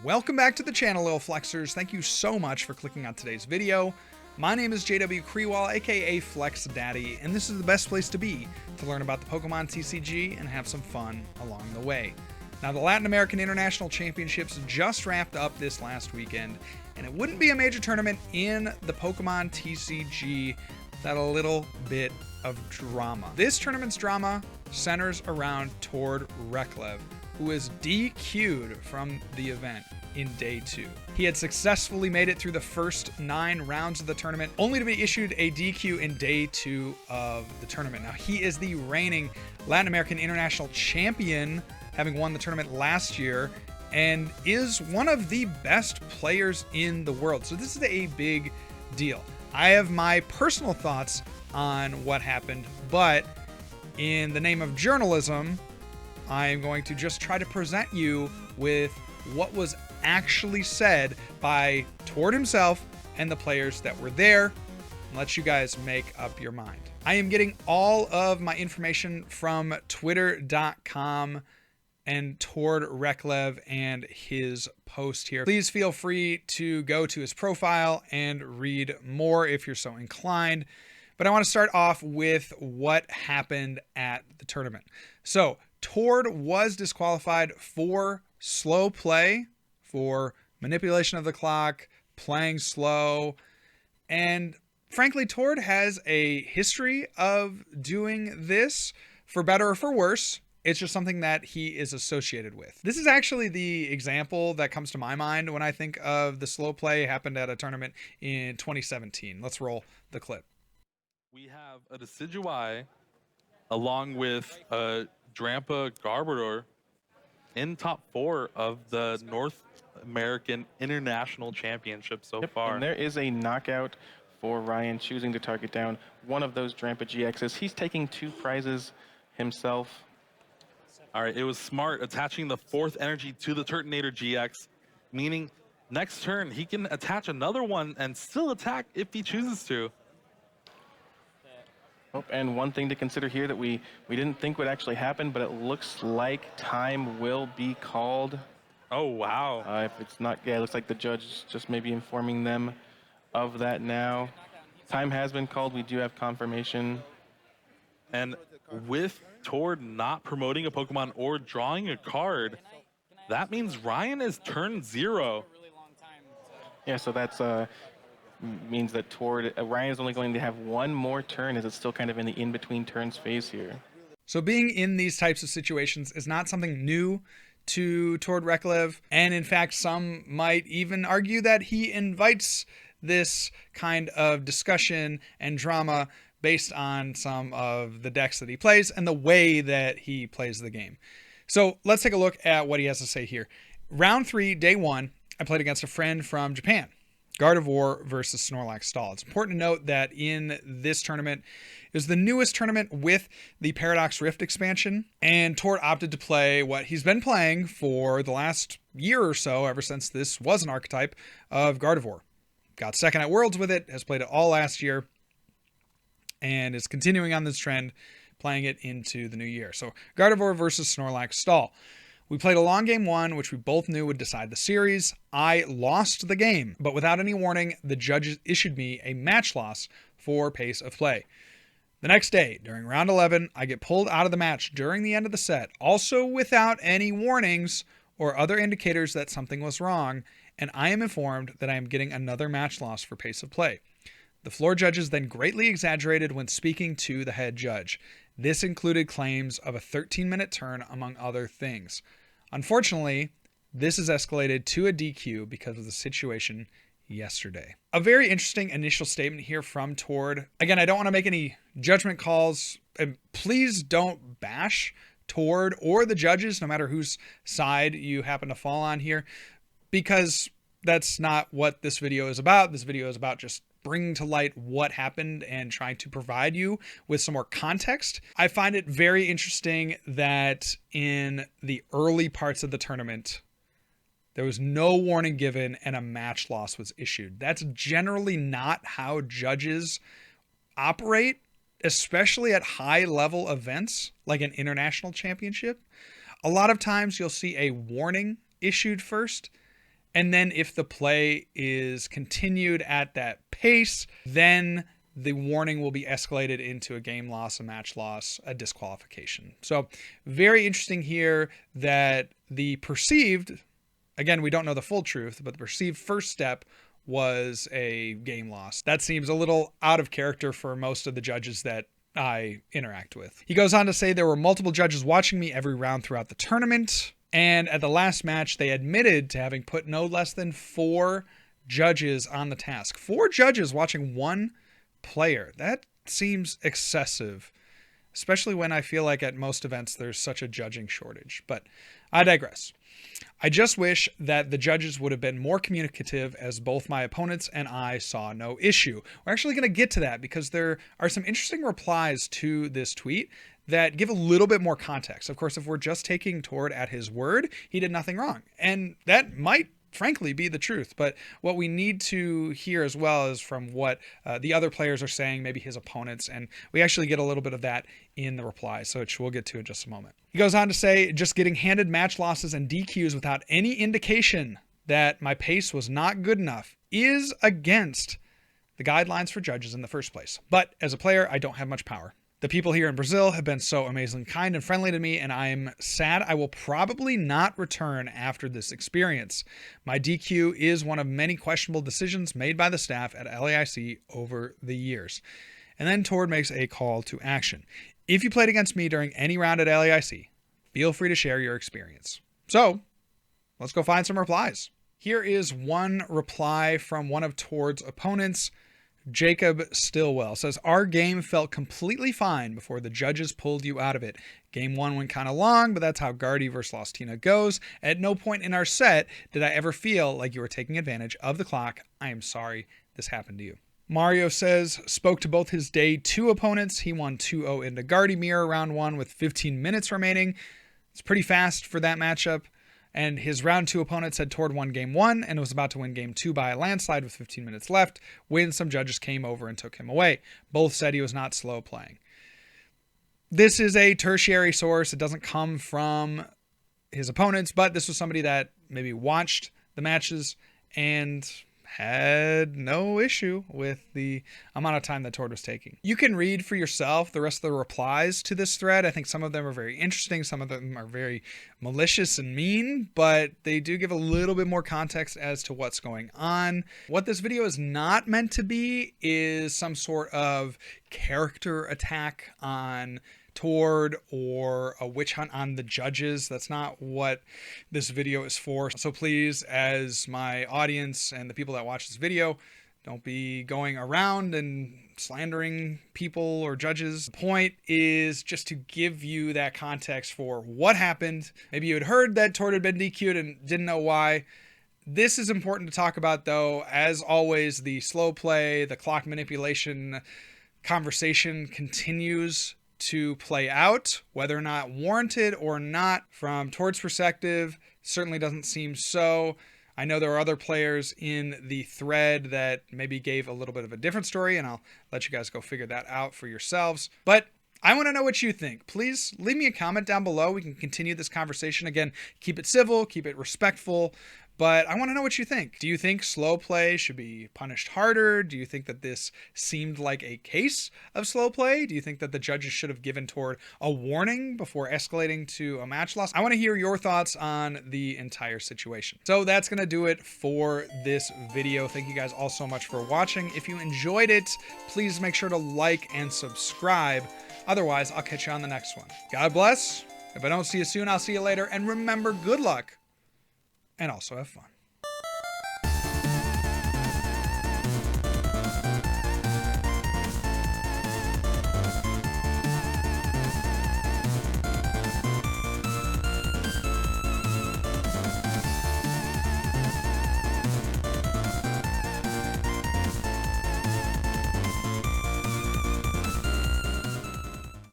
Welcome back to the channel, Lil Flexers. Thank you so much for clicking on today's video. My name is JW Kriwal, aka Flex Daddy, and this is the best place to be to learn about the Pokemon TCG and have some fun along the way. Now, the Latin American International Championships just wrapped up this last weekend, and it wouldn't be a major tournament in the Pokemon TCG without a little bit of drama. This tournament's drama centers around Tord Reklev, who is DQ'd from the event in day 2. He had successfully made it through the first 9 rounds of the tournament, only to be issued a DQ in day 2 of the tournament. Now, he is the reigning Latin American International Champion, having won the tournament last year, and is one of the best players in the world. So this is a big deal. I have my personal thoughts on what happened, but in the name of journalism, I'm going to just try to present you with what was actually said by Tord himself and the players that were there, and let you guys make up your mind. I am getting all of my information from twitter.com and Tord Reklev and his post here. Please feel free to go to his profile and read more if you're so inclined. But I want to start off with what happened at the tournament. So Tord was disqualified for slow play, for manipulation of the clock, playing slow, and frankly, Tord has a history of doing this, for better or for worse. It's just something that he is associated with. This is actually the example that comes to my mind when I think of the slow play happened at a tournament in 2017. Let's roll the clip. We have a Decidueye along with a Drampa Garbodor in top 4 of the North American International Championship so far. And there is a knockout for Ryan, choosing to target down one of those Drampa GXs. He's taking 2 prizes himself. All right, it was smart attaching the 4th energy to the Turtonator GX, meaning next turn he can attach another one and still attack if he chooses to. Oh, and one thing to consider here that we didn't think would actually happen, but it looks like time will be called. Oh, wow. If it's not, yeah, it looks like the judge is just maybe informing them of that now. Time has been called. We do have confirmation. And with Tord not promoting a Pokemon or drawing a card, that means Ryan is turn 0. Yeah, so that's means that Tord, Ryan is only going to have one more turn, as it's still kind of in the in-between turns phase here. So being in these types of situations is not something new to Tord Reklev, and in fact, some might even argue that he invites this kind of discussion and drama based on some of the decks that he plays and the way that he plays the game. So let's take a look at what he has to say here. Round 3, day 1, I played against a friend from Japan. Gardevoir versus Snorlax Stall. It's important to note that in this tournament, it was the newest tournament with the Paradox Rift expansion, and Tord opted to play what he's been playing for the last year or so, ever since this was an archetype, of Gardevoir. Got second at Worlds with it, has played it all last year, and is continuing on this trend, playing it into the new year. So Gardevoir versus Snorlax Stall. We played a long game 1, which we both knew would decide the series. I lost the game, but without any warning, the judges issued me a match loss for pace of play. The next day, during round 11, I get pulled out of the match during the end of the set, also without any warnings or other indicators that something was wrong, and I am informed that I am getting another match loss for pace of play. The floor judges then greatly exaggerated when speaking to the head judge. This included claims of a 13-minute turn, among other things. Unfortunately, this is escalated to a DQ because of the situation yesterday. A very interesting initial statement here from Tord. Again, I don't want to make any judgment calls, and please don't bash Tord or the judges, no matter whose side you happen to fall on here, because that's not what this video is about. This video is about just bringing to light what happened and trying to provide you with some more context. I find it very interesting that in the early parts of the tournament, there was no warning given and a match loss was issued. That's generally not how judges operate, especially at high level events like an international championship. A lot of times you'll see a warning issued first, And then if the play is continued at that pace, then the warning will be escalated into a game loss, a match loss, a disqualification. So very interesting here that the perceived, again, we don't know the full truth, but the perceived first step was a game loss. That seems a little out of character for most of the judges that I interact with. He goes on to say there were multiple judges watching me every round throughout the tournament. And at the last match, they admitted to having put no less than 4 judges on the task. 4 judges watching one player. That seems excessive, especially when I feel like at most events there's such a judging shortage. But I digress. I just wish that the judges would have been more communicative, as both my opponents and I saw no issue. We're actually going to get to that because there are some interesting replies to this tweet that give a little bit more context. Of course, if we're just taking Tord at his word, he did nothing wrong. And that might frankly be the truth. But what we need to hear as well is from what the other players are saying, maybe his opponents. And we actually get a little bit of that in the reply, which we'll get to in just a moment. He goes on to say, just getting handed match losses and DQs without any indication that my pace was not good enough is against the guidelines for judges in the first place. But as a player, I don't have much power. The people here in Brazil have been so amazingly kind and friendly to me, and I'm sad I will probably not return after this experience. My DQ is one of many questionable decisions made by the staff at LAIC over the years. And then Tord makes a call to action. If you played against me during any round at LAIC, feel free to share your experience. So, let's go find some replies. Here is one reply from one of Tord's opponents. Jacob Stillwell says, our game felt completely fine before the judges pulled you out of it. Game 1 went kind of long, but that's how Guardy versus Lostina goes. At no point in our set did I ever feel like you were taking advantage of the clock. I am sorry this happened to you. Mario says, spoke to both his day 2 opponents. He won 2-0 into Guardy Mirror round 1 with 15 minutes remaining. It's pretty fast for that matchup. And his round 2 opponent said Tord won game 1 and was about to win game 2 by a landslide with 15 minutes left when some judges came over and took him away. Both said he was not slow playing. This is a tertiary source. It doesn't come from his opponents, but this was somebody that maybe watched the matches and had no issue with the amount of time that Tord was taking. You can read for yourself the rest of the replies to this thread. I think some of them are very interesting. Some of them are very malicious and mean, but they do give a little bit more context as to what's going on. What this video is not meant to be is some sort of character attack on Tord or a witch hunt on the judges. That's not what this video is for. So please, as my audience and the people that watch this video, don't be going around and slandering people or judges. The point is just to give you that context for what happened. Maybe you had heard that Tord had been DQ'd and didn't know why. This is important to talk about, though. As always, the slow play, the clock manipulation conversation continues to play out, whether or not warranted or not. From Tord's perspective, certainly doesn't seem so. I know there are other players in the thread that maybe gave a little bit of a different story, and I'll let you guys go figure that out for yourselves. But I want to know what you think. Please leave me a comment down below. We can continue this conversation. Again, keep it civil, keep it respectful. But I want to know what you think. Do you think slow play should be punished harder? Do you think that this seemed like a case of slow play? Do you think that the judges should have given Tord a warning before escalating to a match loss? I want to hear your thoughts on the entire situation. So that's going to do it for this video. Thank you guys all so much for watching. If you enjoyed it, please make sure to like and subscribe. Otherwise, I'll catch you on the next one. God bless. If I don't see you soon, I'll see you later. And remember, good luck. And also have fun.